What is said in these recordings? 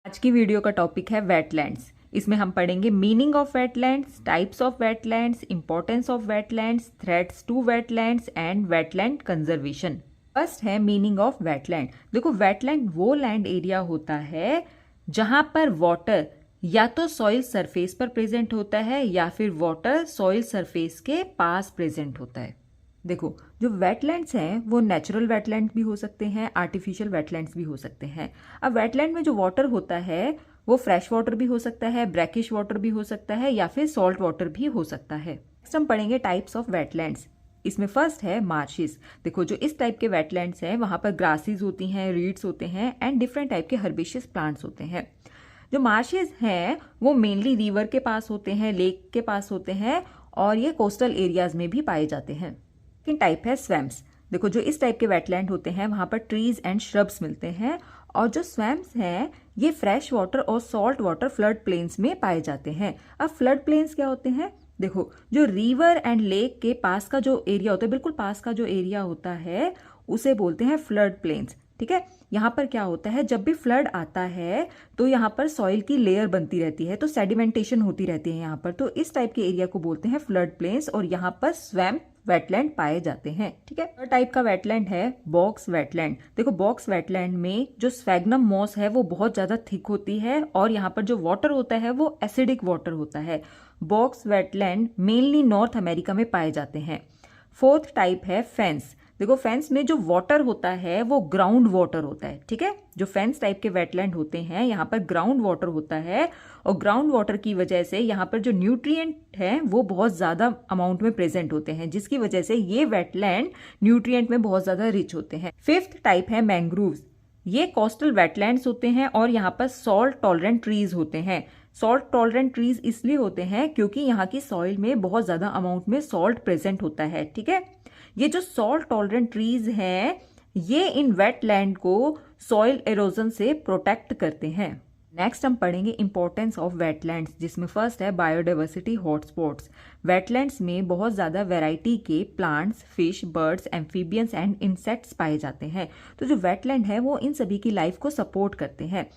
आज की वीडियो का टॉपिक है वेटलैंड्स। इसमें हम पढ़ेंगे meaning of wetlands, types of wetlands, importance of wetlands, threats to wetlands and wetland conservation. First है मीनिंग ऑफ वेटलैंड। देखो, वेटलैंड वो लैंड एरिया होता है जहां पर वाटर या तो सॉइल सरफेस पर प्रेजेंट होता है या फिर वाटर सॉइल सरफेस के पास प्रेजेंट होता है। देखो, जो वेटलैंड्स हैं वो नेचुरल वेटलैंड भी हो सकते हैं, आर्टिफिशियल वेटलैंड्स भी हो सकते हैं। अब वेटलैंड में जो वाटर होता है वो फ्रेश वाटर भी हो सकता है, ब्रैकिश वाटर भी हो सकता है या फिर सॉल्ट वाटर भी हो सकता है। नेक्स्ट हम पढ़ेंगे टाइप्स ऑफ वेटलैंड्स। इसमें फर्स्ट है मार्शिस। देखो, जो इस टाइप के वेटलैंड्स हैं वहां पर ग्रासेस होती हैं, रीड्स होते हैं एंड डिफरेंट टाइप के हर्बेशियस प्लांट्स होते हैं। जो मार्शेस हैं वो मेनली रिवर के पास होते हैं, लेक के पास होते हैं और ये कोस्टल एरियाज में भी पाए जाते हैं। सेकेंड टाइप है स्वैम्प्स। देखो, जो इस टाइप के वेटलैंड होते हैं वहां पर ट्रीज एंड श्रब्स मिलते हैं और जो स्वैम्प्स हैं ये फ्रेश वाटर और सॉल्ट वाटर फ्लड प्लेन्स में पाए जाते हैं। अब फ्लड प्लेन्स क्या होते हैं? देखो, जो रिवर एंड लेक के पास का जो एरिया होता है, बिल्कुल पास का जो एरिया होता है उसे बोलते हैं फ्लड प्लेन्स। ठीक है, यहाँ पर क्या होता है, जब भी फ्लड आता है तो यहाँ पर सॉइल की लेयर बनती रहती है, तो सेडिमेंटेशन होती रहती है यहाँ पर, तो इस टाइप के एरिया को बोलते हैं फ्लड प्लेन्स और यहाँ पर स्वैम्प वेटलैंड पाए जाते हैं। ठीक है, थर्ड टाइप का वेटलैंड है बॉक्स वेटलैंड। देखो, बॉक्स वेटलैंड में जो स्फैग्नम मॉस है वो बहुत ज्यादा थिक होती है और यहाँ पर जो वाटर होता है वो एसिडिक वाटर होता है। Box wetland mainly north America में पाए जाते हैं। फोर्थ टाइप है फेंस। देखो, फेंस में जो वाटर होता है वो ग्राउंड वाटर होता है। ठीक है, जो फेंस टाइप के वेटलैंड होते हैं यहाँ पर ग्राउंड वाटर होता है और ग्राउंड वाटर की वजह से यहाँ पर जो न्यूट्रिएंट है वो बहुत ज्यादा अमाउंट में प्रेजेंट होते हैं, जिसकी वजह से ये वेटलैंड न्यूट्रिएंट में बहुत ज्यादा रिच होते हैं। फिफ्थ टाइप है मैंग्रोव्स। ये कोस्टल वेटलैंड्स होते हैं और यहाँ पर सॉल्ट टॉलरेंट ट्रीज होते हैं। सॉल्ट टॉलरेंट ट्रीज इसलिए होते हैं क्योंकि यहाँ की सॉइल में बहुत ज्यादा अमाउंट में सॉल्ट प्रेजेंट होता है। ठीक है, ये जो सॉल्ट टॉलरेंट ट्रीज हैं ये इन वेटलैंड को सॉइल एरोजन से प्रोटेक्ट करते हैं। नेक्स्ट हम पढ़ेंगे इंपॉर्टेंस ऑफ वेटलैंड्स, जिसमें फर्स्ट है बायोडाइवर्सिटी हॉटस्पॉट्स। वेटलैंड्स में बहुत ज्यादा वैरायटी के plants, fish, birds, amphibians and insects पाए जाते हैं, तो जो वेटलैंड है वो इन सभी की लाइफ को सपोर्ट करते हैं।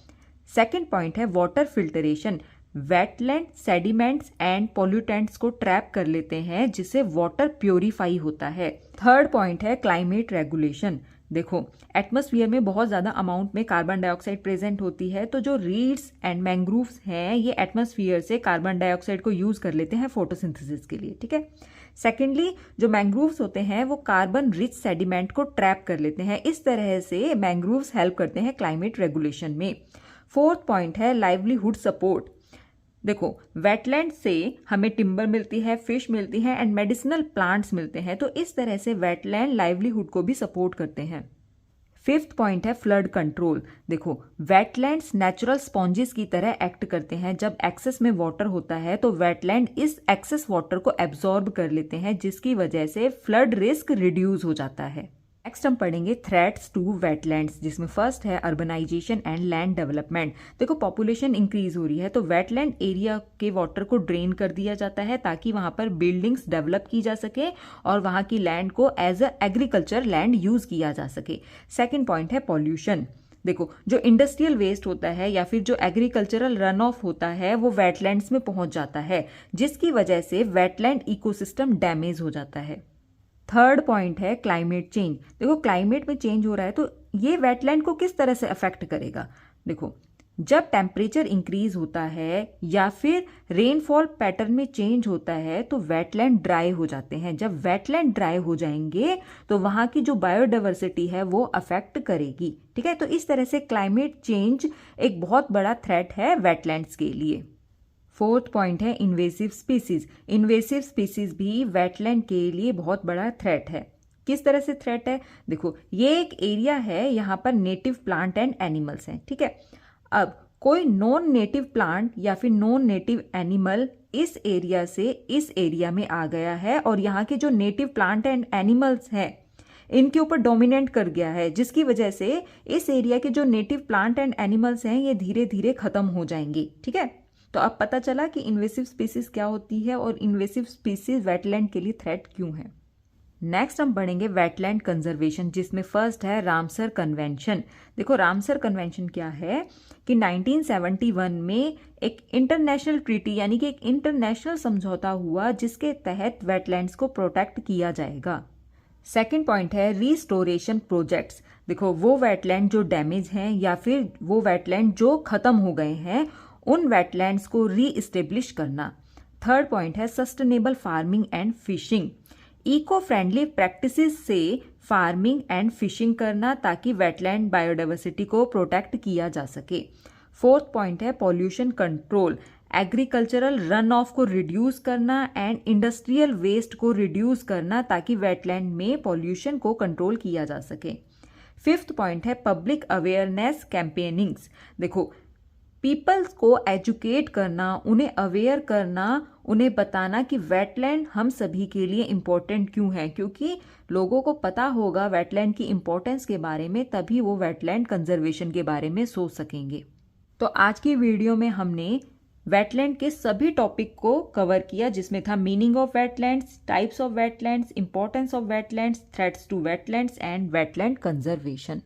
सेकेंड पॉइंट है water filtration. Wetland sediments and pollutants को ट्रैप कर लेते हैं जिससे वाटर प्योरीफाई होता है। थर्ड पॉइंट है क्लाइमेट रेगुलेशन। देखो, एटमॉस्फेयर में बहुत ज्यादा अमाउंट में कार्बन डाइऑक्साइड प्रेजेंट होती है, तो जो रीड्स एंड मैंग्रोव्स हैं ये एटमॉस्फेयर से कार्बन डाइऑक्साइड को यूज कर लेते हैं फोटोसिंथेसिस के लिए। ठीक है, सेकेंडली जो मैंग्रोव्स होते हैं वो कार्बन रिच सेडिमेंट को ट्रैप कर लेते हैं, इस तरह से मैंग्रोव्स हेल्प करते हैं क्लाइमेट रेगुलेशन में। फोर्थ पॉइंट है लाइवलीहुड सपोर्ट। देखो, वेटलैंड से हमें टिम्बर मिलती है, फिश मिलती है एंड मेडिसिनल प्लांट्स मिलते हैं, तो इस तरह से वेटलैंड लाइवलीहुड को भी सपोर्ट करते हैं। फिफ्थ पॉइंट है फ्लड कंट्रोल। देखो, वेटलैंड्स नेचुरल स्पॉन्जेस की तरह एक्ट करते हैं। जब एक्सेस में वाटर होता है तो वेटलैंड इस एक्सेस वाटर को एब्जॉर्ब कर लेते हैं, जिसकी वजह से फ्लड रिस्क रिड्यूस हो जाता है। नेक्स्ट हम पढ़ेंगे थ्रेट्स टू वेटलैंड्स, जिसमें फर्स्ट है अर्बनाइजेशन एंड लैंड डेवलपमेंट। देखो, पॉपुलेशन इंक्रीज हो रही है तो वेटलैंड एरिया के वाटर को ड्रेन कर दिया जाता है ताकि वहां पर बिल्डिंग्स डेवलप की जा सके और वहां की लैंड को as a agriculture land use किया जा सके। सेकेंड पॉइंट है पॉल्यूशन। देखो, जो इंडस्ट्रियल वेस्ट होता है या फिर जो एग्रीकल्चरल रन ऑफ होता है वो वेटलैंड्स में पहुंच जाता है, जिसकी वजह से वेटलैंड इकोसिस्टम डैमेज हो जाता है। थर्ड पॉइंट है क्लाइमेट चेंज। देखो, क्लाइमेट में चेंज हो रहा है तो ये वेटलैंड को किस तरह से अफेक्ट करेगा? देखो, जब टेम्परेचर इंक्रीज होता है या फिर रेनफॉल पैटर्न में चेंज होता है तो वेटलैंड ड्राई हो जाते हैं। जब वेटलैंड ड्राई हो जाएंगे तो वहां की जो बायोडाइवर्सिटी है वो अफेक्ट करेगी। ठीक है, तो इस तरह से क्लाइमेट चेंज एक बहुत बड़ा थ्रेट है वेटलैंड्स के लिए। फोर्थ पॉइंट है इन्वेसिव स्पीसीज। इन्वेसिव स्पीसीज भी वेटलैंड के लिए बहुत बड़ा थ्रेट है। किस तरह से थ्रेट है? देखो, ये एक एरिया है, यहाँ पर नेटिव प्लांट एंड एनिमल्स हैं। ठीक है, अब कोई नॉन नेटिव प्लांट या फिर नॉन नेटिव एनिमल इस एरिया से इस एरिया में आ गया है और यहाँ के जो नेटिव प्लांट एंड एनिमल्स हैं इनके ऊपर डोमिनेट कर गया है, जिसकी वजह से इस एरिया के जो नेटिव प्लांट एंड एनिमल्स हैं ये धीरे धीरे खत्म हो जाएंगे। ठीक है, तो अब पता चला कि इन्वेसिव स्पीसीज क्या होती है और इन्वेसिव स्पीसीज वेटलैंड के लिए थ्रेट क्यों है। नेक्स्ट हम पढ़ेंगे वेटलैंड कंजर्वेशन, जिसमें फर्स्ट है रामसर कन्वेंशन। देखो रामसर कन्वेंशन क्या है कि 1971 में एक इंटरनेशनल ट्रीटी यानी कि एक इंटरनेशनल समझौता हुआ जिसके तहत वेटलैंड्स को प्रोटेक्ट किया जाएगा। सेकेंड पॉइंट है रिस्टोरेशन प्रोजेक्ट्स। देखो वो वेटलैंड जो डैमेज हैं या फिर वो वेटलैंड जो खत्म हो गए हैं उन वेटलैंड्स को री इस्टेब्लिश करना। थर्ड पॉइंट है sustainable farming and fishing. Eco friendly practices से फार्मिंग एंड फिशिंग करना ताकि वेटलैंड बायोडाइवर्सिटी को प्रोटेक्ट किया जा सके। फोर्थ पॉइंट है pollution control. Agricultural runoff को रिड्यूस करना एंड इंडस्ट्रियल वेस्ट को रिड्यूस करना ताकि वेटलैंड में पॉल्यूशन को कंट्रोल किया जा सके। फिफ्थ पॉइंट है पब्लिक अवेयरनेस कैंपेनिंग्स। देखो पीपल्स को एजुकेट करना, उन्हें अवेयर करना, उन्हें बताना कि वेटलैंड हम सभी के लिए इम्पोर्टेंट क्यों है, क्योंकि लोगों को पता होगा वेटलैंड की इम्पोर्टेंस के बारे में, तभी वो वेटलैंड कंजर्वेशन के बारे में सोच सकेंगे। तो आज की वीडियो में हमने वेटलैंड के सभी टॉपिक को कवर किया, जिसमें था meaning of wetlands, types of wetlands, importance of wetlands, threats to wetlands and wetland conservation.